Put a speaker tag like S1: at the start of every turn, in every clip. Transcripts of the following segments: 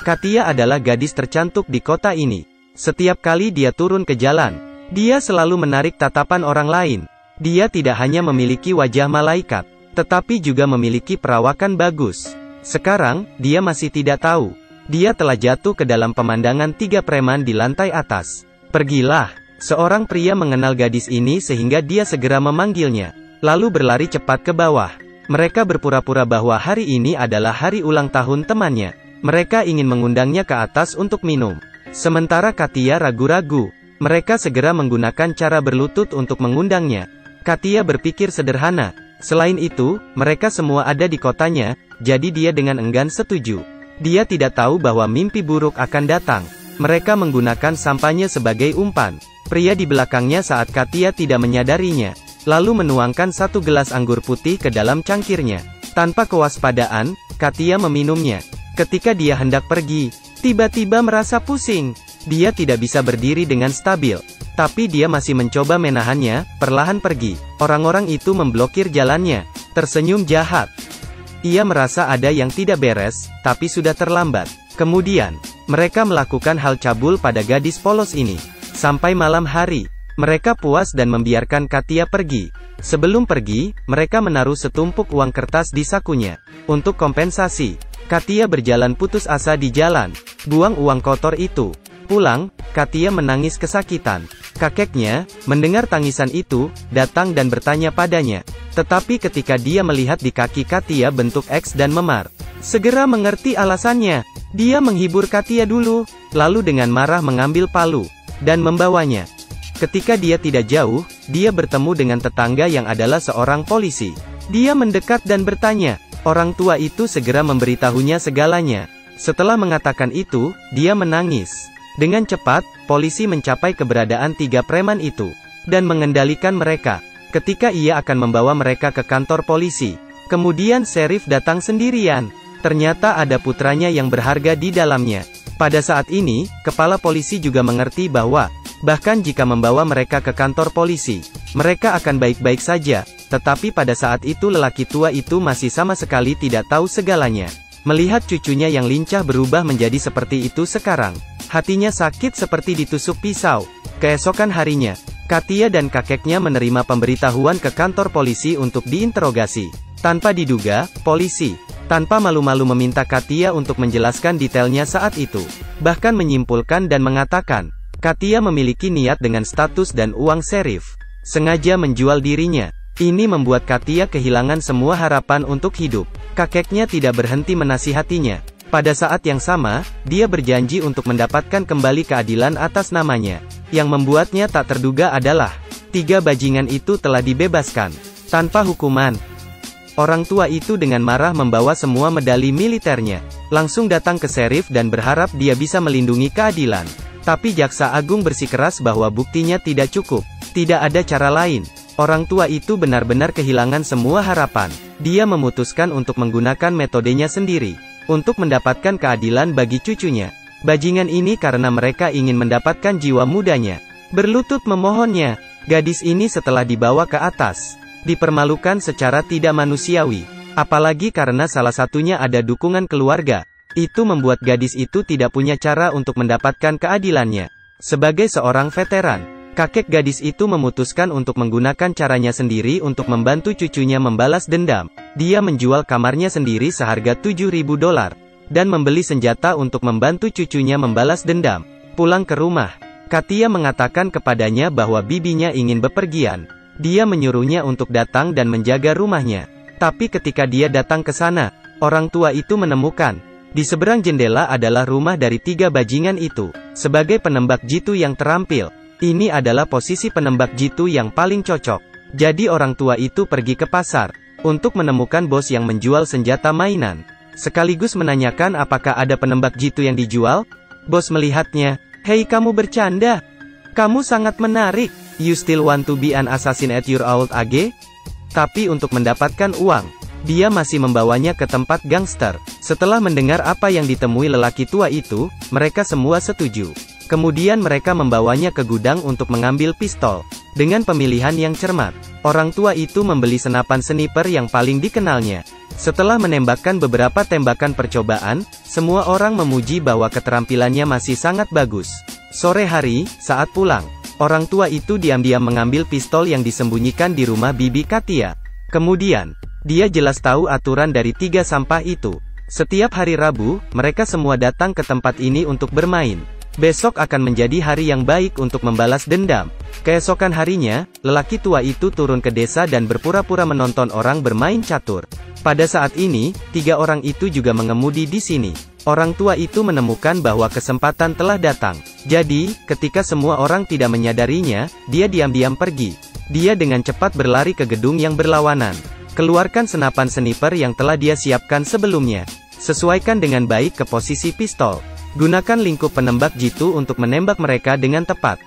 S1: Katia adalah gadis tercantik di kota ini. Setiap kali dia turun ke jalan, dia selalu menarik tatapan orang lain. Dia tidak hanya memiliki wajah malaikat, tetapi juga memiliki perawakan bagus. Sekarang, dia masih tidak tahu. Dia telah jatuh ke dalam pemandangan 3 preman di lantai atas. Pergilah. Seorang pria mengenal gadis ini sehingga dia segera memanggilnya, lalu berlari cepat ke bawah. Mereka berpura-pura bahwa hari ini adalah hari ulang tahun temannya. Mereka ingin mengundangnya ke atas untuk minum. Sementara Katia ragu-ragu. Mereka segera menggunakan cara berlutut untuk mengundangnya. Katia berpikir sederhana. Selain itu, mereka semua ada di kotanya, jadi dia dengan enggan setuju. Dia tidak tahu bahwa mimpi buruk akan datang. Mereka menggunakan sampahnya sebagai umpan. Pria di belakangnya saat Katia tidak menyadarinya, lalu menuangkan 1 gelas anggur putih ke dalam cangkirnya. Tanpa kewaspadaan, Katia meminumnya. Ketika dia hendak pergi, tiba-tiba merasa pusing. Dia tidak bisa berdiri dengan stabil. Tapi dia masih mencoba menahannya, perlahan pergi. Orang-orang itu memblokir jalannya. Tersenyum jahat. Ia merasa ada yang tidak beres, tapi sudah terlambat. Kemudian, mereka melakukan hal cabul pada gadis polos ini. Sampai malam hari, mereka puas dan membiarkan Katia pergi. Sebelum pergi, mereka menaruh setumpuk uang kertas di sakunya. Untuk kompensasi, Katia berjalan putus asa di jalan. Buang uang kotor itu. Pulang, Katia menangis kesakitan. Kakeknya, mendengar tangisan itu, datang dan bertanya padanya. Tetapi ketika dia melihat di kaki Katia bentuk X dan memar, segera mengerti alasannya. Dia menghibur Katia dulu, lalu dengan marah mengambil palu, dan membawanya. Ketika dia tidak jauh, dia bertemu dengan tetangga yang adalah seorang polisi. Dia mendekat dan bertanya. Orang tua itu segera memberitahunya segalanya. Setelah mengatakan itu, dia menangis. Dengan cepat, polisi mencapai keberadaan 3 preman itu, dan mengendalikan mereka. Ketika ia akan membawa mereka ke kantor polisi, kemudian sheriff datang sendirian. Ternyata ada putranya yang berharga di dalamnya. Pada saat ini, kepala polisi juga mengerti bahwa, bahkan jika membawa mereka ke kantor polisi, mereka akan baik-baik saja. Tetapi pada saat itu lelaki tua itu masih sama sekali tidak tahu segalanya. Melihat cucunya yang lincah berubah menjadi seperti itu sekarang, hatinya sakit seperti ditusuk pisau. Keesokan harinya, Katia dan kakeknya menerima pemberitahuan ke kantor polisi untuk diinterogasi. Tanpa diduga, polisi, tanpa malu-malu meminta Katia untuk menjelaskan detailnya saat itu. Bahkan menyimpulkan dan mengatakan, Katia memiliki niat dengan status dan uang sheriff. Sengaja menjual dirinya. Ini membuat Katia kehilangan semua harapan untuk hidup. Kakeknya tidak berhenti menasihatinya. Pada saat yang sama, dia berjanji untuk mendapatkan kembali keadilan atas namanya. Yang membuatnya tak terduga adalah, 3 bajingan itu telah dibebaskan tanpa hukuman. Orang tua itu dengan marah membawa semua medali militernya, langsung datang ke sheriff dan berharap dia bisa melindungi keadilan. Tapi jaksa agung bersikeras bahwa buktinya tidak cukup. Tidak ada cara lain. Orang tua itu benar-benar kehilangan semua harapan. Dia memutuskan untuk menggunakan metodenya sendiri, untuk mendapatkan keadilan bagi cucunya. Bajingan ini karena mereka ingin mendapatkan jiwa mudanya. Berlutut memohonnya. Gadis ini setelah dibawa ke atas, dipermalukan secara tidak manusiawi. Apalagi karena salah satunya ada dukungan keluarga. Itu membuat gadis itu tidak punya cara untuk mendapatkan keadilannya. Sebagai seorang veteran, kakek gadis itu memutuskan untuk menggunakan caranya sendiri untuk membantu cucunya membalas dendam. Dia menjual kamarnya sendiri seharga $7.000, dan membeli senjata untuk membantu cucunya membalas dendam. Pulang ke rumah, Katia mengatakan kepadanya bahwa bibinya ingin bepergian. Dia menyuruhnya untuk datang dan menjaga rumahnya. Tapi ketika dia datang ke sana, orang tua itu menemukan, di seberang jendela adalah rumah dari 3 bajingan itu. Sebagai penembak jitu yang terampil, ini adalah posisi penembak jitu yang paling cocok. Jadi orang tua itu pergi ke pasar, untuk menemukan bos yang menjual senjata mainan. Sekaligus menanyakan apakah ada penembak jitu yang dijual. Bos melihatnya, "Hei kamu bercanda? Kamu sangat menarik. You still want to be an assassin at your old age?" Tapi untuk mendapatkan uang, dia masih membawanya ke tempat gangster. Setelah mendengar apa yang ditemui lelaki tua itu, mereka semua setuju. Kemudian mereka membawanya ke gudang untuk mengambil pistol. Dengan pemilihan yang cermat, orang tua itu membeli senapan sniper yang paling dikenalnya. Setelah menembakkan beberapa tembakan percobaan, semua orang memuji bahwa keterampilannya masih sangat bagus. Sore hari, saat pulang, orang tua itu diam-diam mengambil pistol yang disembunyikan di rumah Bibi Katia. Kemudian, dia jelas tahu aturan dari 3 sampah itu. Setiap hari Rabu, mereka semua datang ke tempat ini untuk bermain. Besok akan menjadi hari yang baik untuk membalas dendam. Keesokan harinya, lelaki tua itu turun ke desa dan berpura-pura menonton orang bermain catur. Pada saat ini, 3 orang itu juga mengemudi di sini. Orang tua itu menemukan bahwa kesempatan telah datang. Jadi, ketika semua orang tidak menyadarinya, dia diam-diam pergi. Dia dengan cepat berlari ke gedung yang berlawanan. Keluarkan senapan sniper yang telah dia siapkan sebelumnya. Sesuaikan dengan baik ke posisi pistol. Gunakan lingkup penembak jitu untuk menembak mereka dengan tepat.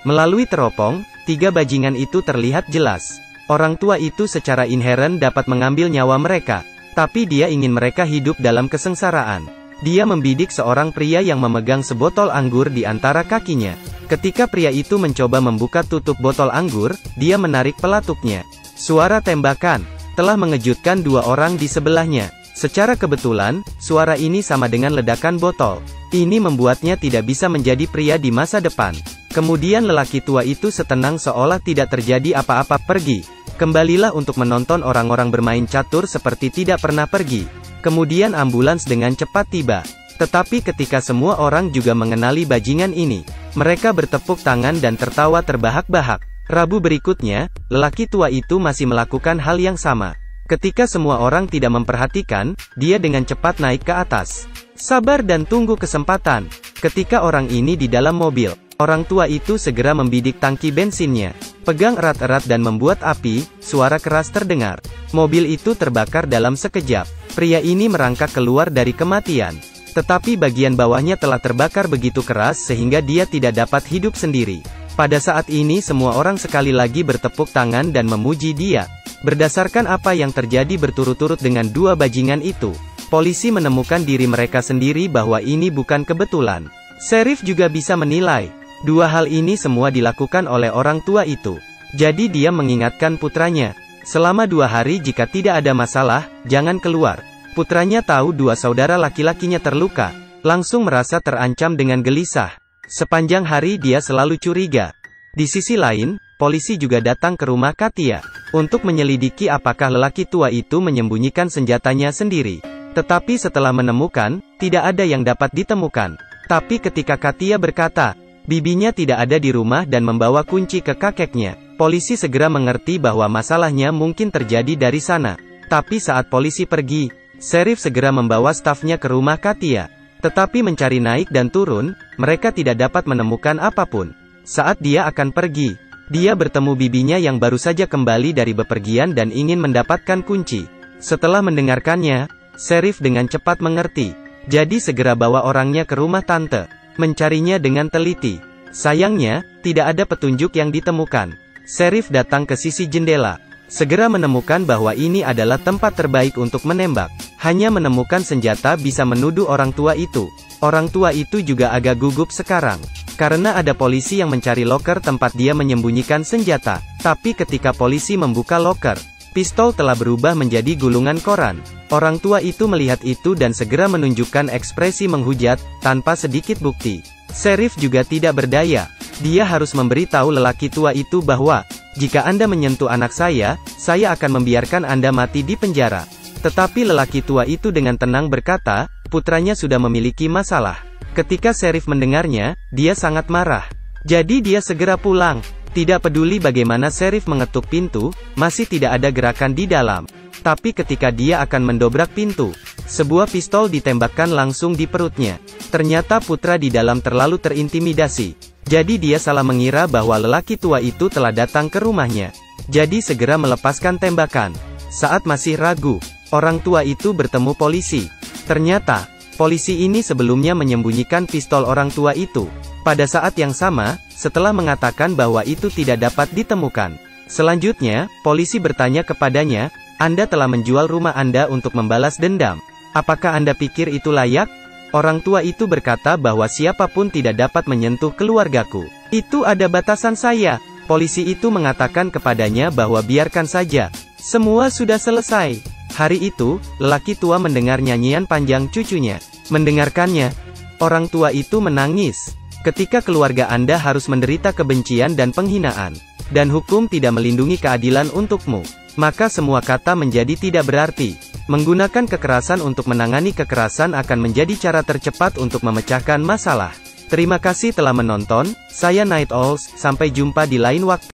S1: Melalui teropong, 3 bajingan itu terlihat jelas. Orang tua itu secara inheren dapat mengambil nyawa mereka, tapi dia ingin mereka hidup dalam kesengsaraan. Dia membidik seorang pria yang memegang sebotol anggur di antara kakinya. Ketika pria itu mencoba membuka tutup botol anggur, dia menarik pelatuknya. Suara tembakan telah mengejutkan 2 orang di sebelahnya. Secara kebetulan, suara ini sama dengan ledakan botol. Ini membuatnya tidak bisa menjadi pria di masa depan. Kemudian lelaki tua itu setenang seolah tidak terjadi apa-apa. Pergi. Kembalilah untuk menonton orang-orang bermain catur seperti tidak pernah pergi. Kemudian ambulans dengan cepat tiba. Tetapi ketika semua orang juga mengenali bajingan ini, mereka bertepuk tangan dan tertawa terbahak-bahak. Rabu berikutnya, lelaki tua itu masih melakukan hal yang sama. Ketika semua orang tidak memperhatikan, dia dengan cepat naik ke atas. Sabar dan tunggu kesempatan. Ketika orang ini di dalam mobil, orang tua itu segera membidik tangki bensinnya. Pegang erat-erat dan membuat api, suara keras terdengar. Mobil itu terbakar dalam sekejap. Pria ini merangkak keluar dari kematian. Tetapi bagian bawahnya telah terbakar begitu keras sehingga dia tidak dapat hidup sendiri. Pada saat ini semua orang sekali lagi bertepuk tangan dan memuji dia. Berdasarkan apa yang terjadi berturut-turut dengan 2 bajingan itu, polisi menemukan diri mereka sendiri bahwa ini bukan kebetulan. Sheriff juga bisa menilai. 2 hal ini semua dilakukan oleh orang tua itu. Jadi dia mengingatkan putranya, selama 2 hari jika tidak ada masalah, jangan keluar. Putranya tahu 2 saudara laki-lakinya terluka, langsung merasa terancam dengan gelisah. Sepanjang hari dia selalu curiga. Di sisi lain, polisi juga datang ke rumah Katia, untuk menyelidiki apakah lelaki tua itu menyembunyikan senjatanya sendiri. Tetapi setelah menemukan, tidak ada yang dapat ditemukan. Tapi ketika Katia berkata, bibinya tidak ada di rumah dan membawa kunci ke kakeknya, polisi segera mengerti bahwa masalahnya mungkin terjadi dari sana. Tapi saat polisi pergi, sheriff segera membawa stafnya ke rumah Katia. Tetapi mencari naik dan turun, mereka tidak dapat menemukan apapun. Saat dia akan pergi, dia bertemu bibinya yang baru saja kembali dari bepergian dan ingin mendapatkan kunci. Setelah mendengarkannya, sheriff dengan cepat mengerti. Jadi segera bawa orangnya ke rumah tante, mencarinya dengan teliti. Sayangnya, tidak ada petunjuk yang ditemukan. Sheriff datang ke sisi jendela, segera menemukan bahwa ini adalah tempat terbaik untuk menembak. Hanya menemukan senjata bisa menuduh orang tua itu. Orang tua itu juga agak gugup sekarang, karena ada polisi yang mencari loker tempat dia menyembunyikan senjata. Tapi ketika polisi membuka loker, pistol telah berubah menjadi gulungan koran. Orang tua itu melihat itu dan segera menunjukkan ekspresi menghujat, tanpa sedikit bukti. Sheriff juga tidak berdaya. Dia harus memberitahu lelaki tua itu bahwa, jika Anda menyentuh anak saya akan membiarkan Anda mati di penjara. Tetapi lelaki tua itu dengan tenang berkata, putranya sudah memiliki masalah. Ketika sheriff mendengarnya, dia sangat marah. Jadi dia segera pulang. Tidak peduli bagaimana sheriff mengetuk pintu, masih tidak ada gerakan di dalam. Tapi ketika dia akan mendobrak pintu, sebuah pistol ditembakkan langsung di perutnya. Ternyata putra di dalam terlalu terintimidasi. Jadi dia salah mengira bahwa lelaki tua itu telah datang ke rumahnya. Jadi segera melepaskan tembakan. Saat masih ragu, orang tua itu bertemu polisi. Ternyata, polisi ini sebelumnya menyembunyikan pistol orang tua itu. Pada saat yang sama, setelah mengatakan bahwa itu tidak dapat ditemukan. Selanjutnya, polisi bertanya kepadanya, Anda telah menjual rumah Anda untuk membalas dendam. Apakah Anda pikir itu layak? Orang tua itu berkata bahwa siapapun tidak dapat menyentuh keluargaku. Itu ada batasan saya. Polisi itu mengatakan kepadanya bahwa biarkan saja. Semua sudah selesai. Hari itu, lelaki tua mendengar nyanyian panjang cucunya. Mendengarkannya, orang tua itu menangis. Ketika keluarga Anda harus menderita kebencian dan penghinaan, dan hukum tidak melindungi keadilan untukmu, maka semua kata menjadi tidak berarti. Menggunakan kekerasan untuk menangani kekerasan akan menjadi cara tercepat untuk memecahkan masalah. Terima kasih telah menonton, saya Night Owls, sampai jumpa di lain waktu.